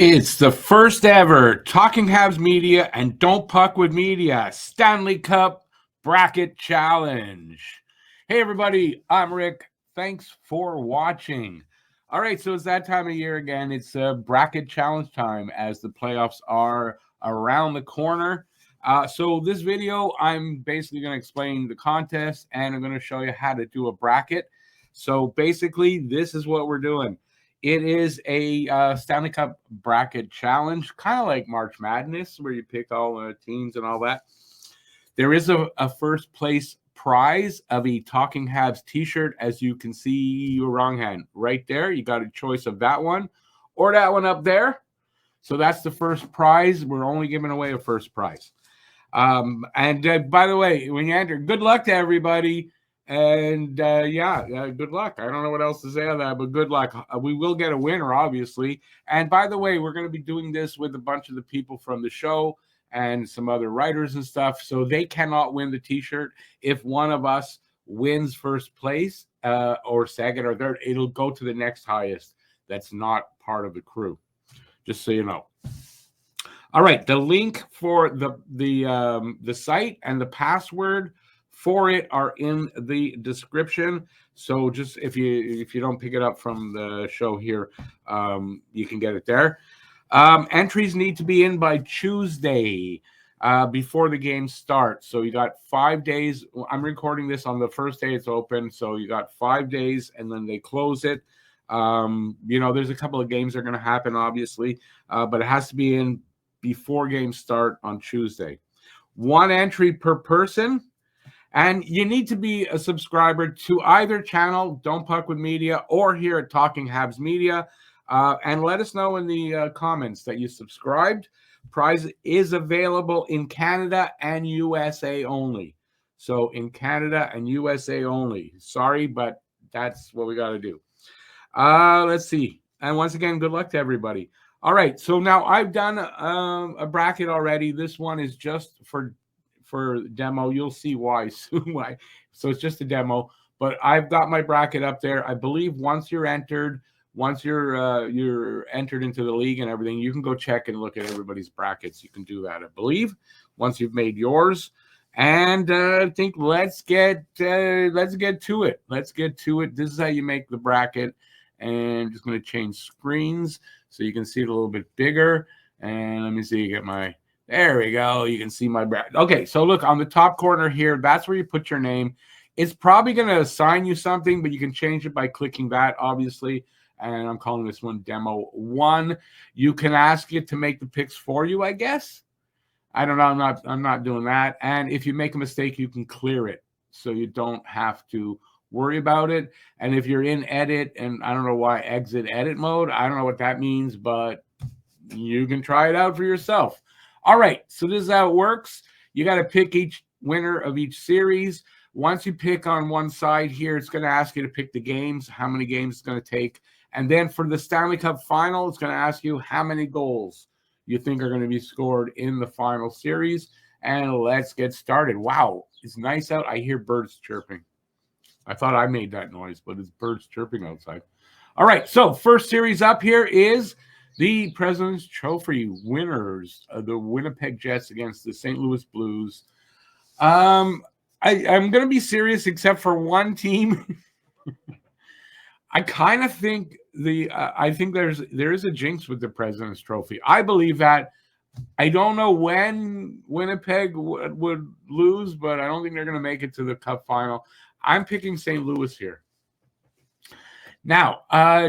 It's the first ever Talking Habs Media and Don't Puck with Media Stanley Cup Bracket Challenge. Hey everybody, I'm Rick. Thanks for watching. All right, so it's that time of year again. It's bracket challenge time as the playoffs are around the corner. So this video, I'm basically going to explain the contest and I'm going to show you how to do a bracket. So basically, this is what we're doing. It is a Stanley Cup bracket challenge, kind of like March Madness, where you pick all the teams and all that. There is a first place prize of a Talking Habs t-shirt, as you can see your wrong hand right there. You got a choice of that one or that one up there. So that's the first prize. We're only giving away a first prize. And by the way, when you enter, good luck to everybody. And good luck. I don't know what else to say on that, but good luck. We will get a winner, obviously. And by the way, we're going to be doing this with a bunch of the people from the show and some other writers and stuff. So they cannot win the t-shirt. If one of us wins first place or second or third, it'll go to the next highest. That's not part of the crew, just so you know. All right, the link for the site and the password for it are in the description. So just if you don't pick it up from the show here, you can get it there. Entries need to be in by Tuesday before the game starts. So you got 5 days. I'm recording this on the first day it's open. So you got 5 days and then they close it. There's a couple of games that are going to happen, obviously, but it has to be in before games start on Tuesday. 1 entry per person. And you need to be a subscriber to either channel, Don't Puck with Media, or here at Talking Habs Media. And let us know in the comments that you subscribed. Prize is available in Canada and USA only. So in Canada and USA only. Sorry, but that's what we got to do. Let's see. And once again, good luck to everybody. All right, so now I've done a bracket already. This one is just for demo. You'll see why soon. Why? So it's just a demo, but I've got my bracket up there. I believe once you're entered into the league and everything, you can go check and look at everybody's brackets. You can do that, I believe, once you've made yours. And I think let's get to it. Let's get to it. This is how you make the bracket. And I'm just going to change screens so you can see it a little bit bigger. And let me see, there we go. You can see my bracket. Okay, so look on the top corner here. That's where you put your name. It's probably going to assign you something, but you can change it by clicking that, obviously. And I'm calling this one Demo 1. You can ask it to make the picks for you, I guess. I don't know. I'm not doing that. And if you make a mistake, you can clear it so you don't have to worry about it. And if you're in edit, and I don't know why exit edit mode, I don't know what that means, but you can try it out for yourself. All right, so this is how it works. You got to pick each winner of each series. Once you pick on one side here, it's going to ask you to pick the games, how many games it's going to take. And then for the Stanley Cup final, it's going to ask you how many goals you think are going to be scored in the final series. And let's get started. Wow, it's nice out. I hear birds chirping. I thought I made that noise, but it's birds chirping outside. All right, so first series up here is the President's Trophy winners, the Winnipeg Jets against the St. Louis Blues. I'm going to be serious except for one team. I kind of think I think there is a jinx with the President's Trophy. I believe that. I don't know when Winnipeg would lose, but I don't think they're going to make it to the Cup final. I'm picking St. Louis here. Now,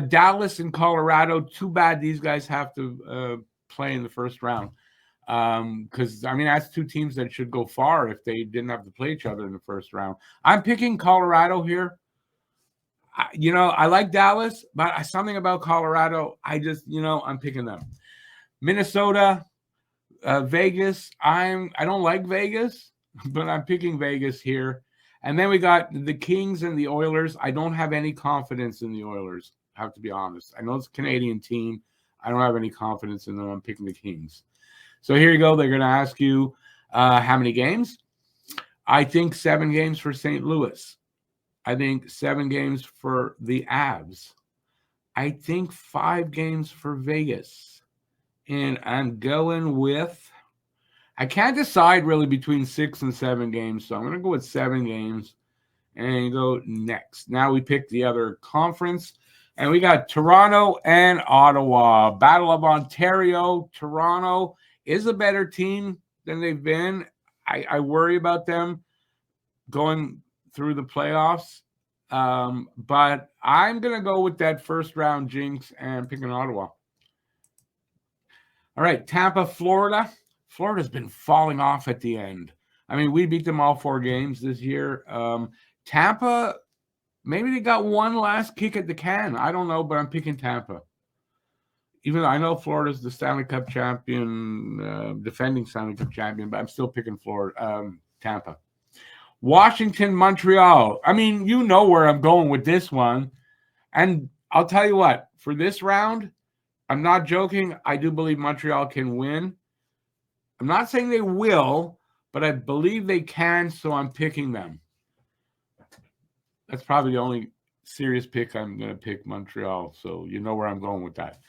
Dallas and Colorado, too bad these guys have to play in the first round. Because, I mean, that's two teams that should go far if they didn't have to play each other in the first round. I'm picking Colorado here. I like Dallas, but something about Colorado, I'm picking them. Minnesota, Vegas, I don't like Vegas, but I'm picking Vegas here. And then we got the Kings and the Oilers. I don't have any confidence in the Oilers, I have to be honest. I know it's a Canadian team. I don't have any confidence in them. I'm picking the Kings. So here you go. They're going to ask you how many games. I think 7 games for St. Louis. I think 7 games for the Habs. I think 5 games for Vegas. And I'm going with, I can't decide really between 6 and 7 games, so I'm going to go with 7 games and go next. Now we pick the other conference, and we got Toronto and Ottawa. Battle of Ontario. Toronto is a better team than they've been. I worry about them going through the playoffs, but I'm going to go with that first round jinx and picking Ottawa. All right, Tampa, Florida. Florida's been falling off at the end. I mean, we beat them all 4 games this year. Tampa, maybe they got one last kick at the can. I don't know, but I'm picking Tampa. Even though I know Florida's the Stanley Cup champion, defending Stanley Cup champion, but I'm still picking Tampa. Washington, Montreal. I mean, you know where I'm going with this one. And I'll tell you what, for this round, I'm not joking. I do believe Montreal can win. I'm not saying they will, but I believe they can, so I'm picking them. That's probably the only serious pick I'm going to pick Montreal, so you know where I'm going with that.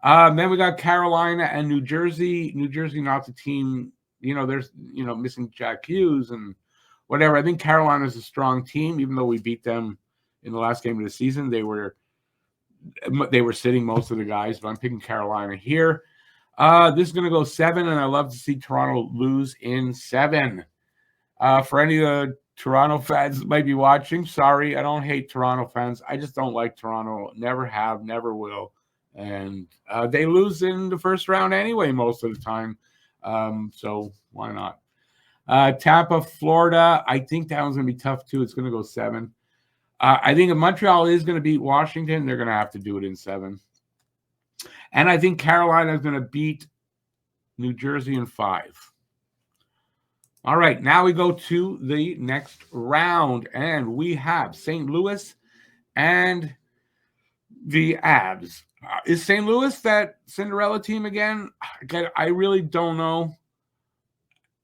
Then we got Carolina and New Jersey. New Jersey, not the team, there's, missing Jack Hughes and whatever. I think Carolina's a strong team, even though we beat them in the last game of the season. They were sitting most of the guys, but I'm picking Carolina here. This is going to go 7, and I love to see Toronto lose in 7. For any of the Toronto fans that might be watching, sorry, I don't hate Toronto fans. I just don't like Toronto. Never have, never will. And they lose in the first round anyway most of the time. So why not? Tampa, Florida. I think that one's going to be tough too. It's going to go 7. I think if Montreal is going to beat Washington, they're going to have to do it in 7. And I think Carolina is going to beat New Jersey in 5. All right, now we go to the next round, and we have St. Louis and the Habs. Is St. Louis that Cinderella team again? I really don't know.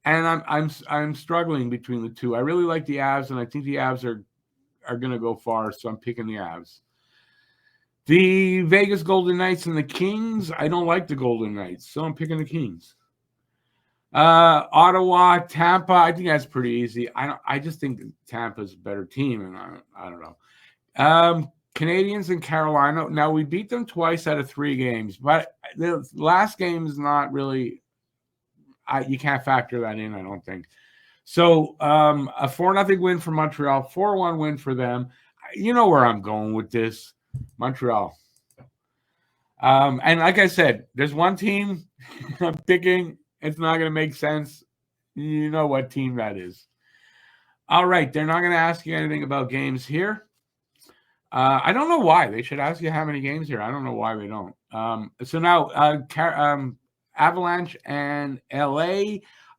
And I'm struggling between the two. I really like the Habs, and I think the Habs are going to go far, so I'm picking the Habs. The Vegas Golden Knights and the Kings. I don't like the Golden Knights, so I'm picking the Kings. Ottawa, Tampa. I think that's pretty easy. I just think Tampa's a better team, and I don't know. Canadians and Carolina. Now we beat them twice out of 3 games, but the last game is not really. You can't factor that in, I don't think. So a 4-0 win for Montreal, 4-1 win for them. You know where I'm going with this, Montreal. And like I said, there's one team I'm picking. It's not going to make sense. You know what team that is. All right, they're not going to ask you anything about games here. I don't know why. They should ask you how many games here. I don't know why they don't. So now Avalanche and LA.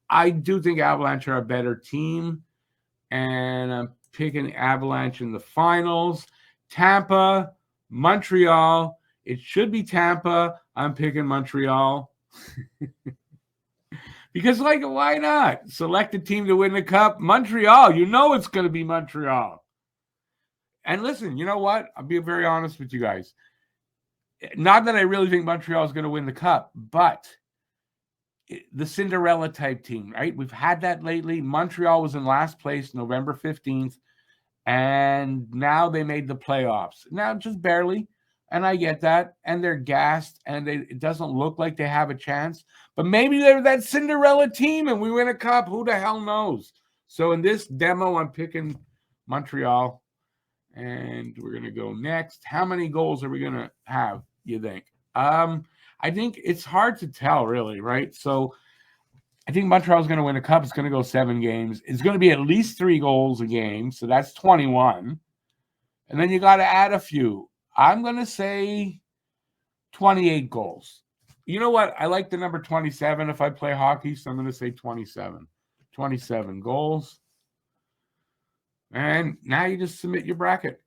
I do think Avalanche are a better team, and I'm picking Avalanche in the finals. Tampa, Montreal. It should be Tampa. I'm picking Montreal. Because, why not? Select a team to win the cup. Montreal. You know it's going to be Montreal. And listen, you know what? I'll be very honest with you guys. Not that I really think Montreal is going to win the cup, but the Cinderella type team, right? We've had that lately. Montreal was in last place November 15th, and now they made the playoffs. Now, just barely, and I get that, and they're gassed, and it doesn't look like they have a chance, but maybe they're that Cinderella team, and we win a cup. Who the hell knows? So in this demo, I'm picking Montreal, and we're going to go next. How many goals are we going to have, you think? I think it's hard to tell, really, right? So I think Montreal's going to win a cup. It's going to go 7 games. It's going to be at least 3 goals a game, so that's 21. And then you got to add a few. I'm going to say 28 goals. You know what? I like the number 27 if I play hockey, so I'm going to say 27. 27 goals. And now you just submit your bracket.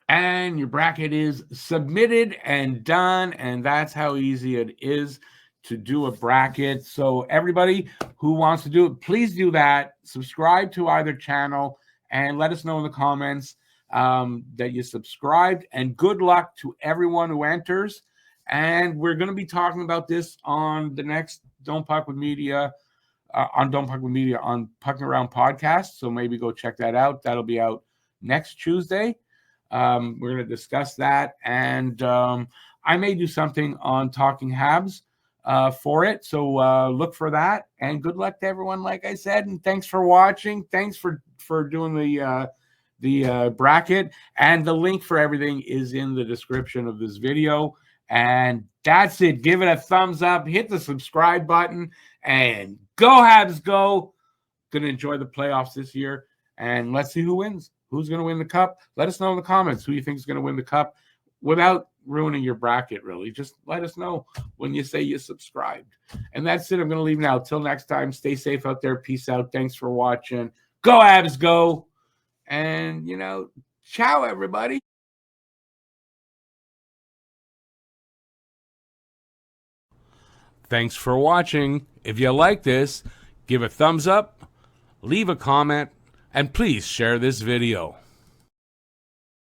And your bracket is submitted and done. And that's how easy it is to do a bracket. So everybody who wants to do it, please do that. Subscribe to either channel and let us know in the comments that you subscribed. And good luck to everyone who enters. And we're going to be talking about this on the next Don't Puck with Media, on Pucking Around podcast. So maybe go check that out. That'll be out next Tuesday. We're going to discuss that. And I may do something on Talking Habs for it. So look for that. And good luck to everyone, like I said. And thanks for watching. Thanks for doing the bracket. And the link for everything is in the description of this video. And that's it. Give it a thumbs up. Hit the subscribe button. And go Habs, go. Going to enjoy the playoffs this year. And let's see who wins. Who's going to win the cup? Let us know in the comments who you think is going to win the cup without ruining your bracket, really. Just let us know when you say you subscribed. And that's it. I'm going to leave now. Till next time, stay safe out there. Peace out. Thanks for watching. Go Habs, go. And, ciao, everybody. Thanks for watching. If you like this, give a thumbs up, leave a comment, and please share this video.